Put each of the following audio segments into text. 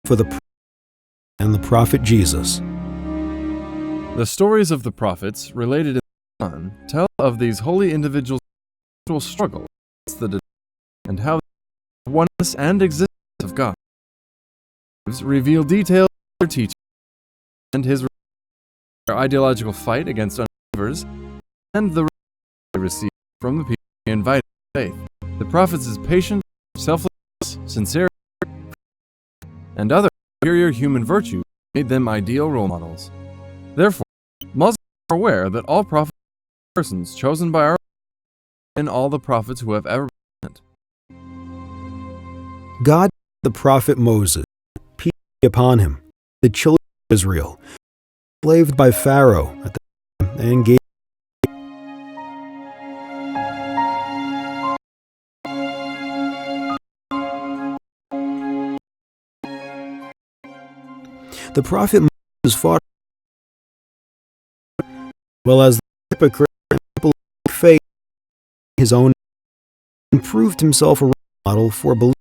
for the and the prophet Jesus. The stories of the prophets related in the Quran tell of these holy individuals' struggle against the and how the oneness and existence of God reveal details of their teaching and his their ideological fight against unbelievers and the they received from the people he invited to faith. The prophets' patient, selflessness, sincerity, and other superior human virtues made them ideal role models. Therefore, Muslims are aware that all prophets are persons chosen by our and all the prophets who have ever been sent. God, the prophet Moses, peace be upon him, the children of Israel, enslaved by Pharaoh at the time, and gave the prophet Moses fought well as the hypocrite people of faith his own and proved himself a role model for belief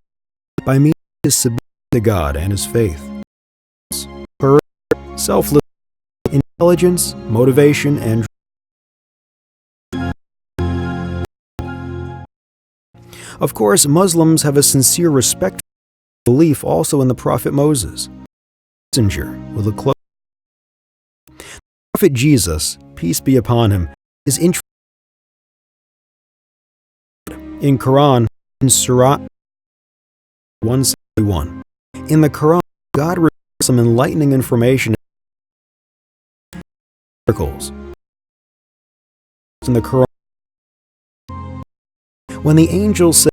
by means of his submission to God and his faith. Courage, selflessness, intelligence, motivation, and of course, Muslims have a sincere respect for belief also in the prophet Moses, messenger with a close. The prophet Jesus, peace be upon him, is introduced in Quran in Surah 171. In the Quran, God reveals some enlightening information miracles. In the Quran, when the angel said,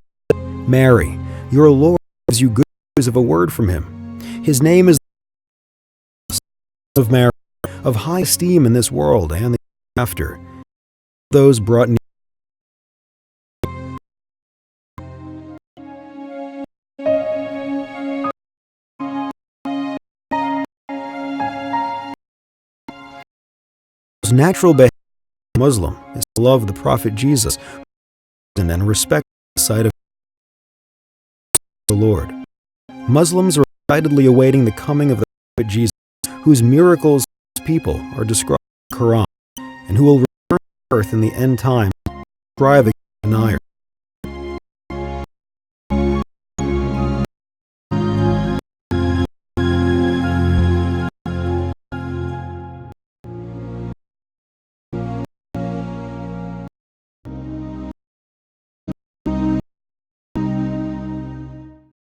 Mary, your Lord gives you good news of a word from him. His name is of Mary, of high esteem in this world and the after. Those brought near. Natural behavior of a Muslim is to love the prophet Jesus and respect the sight of the Lord. Muslims are excitedly awaiting the coming of the prophet Jesus, whose miracles his people are described in the Quran, and who will return to earth in the end time, drive against deniers.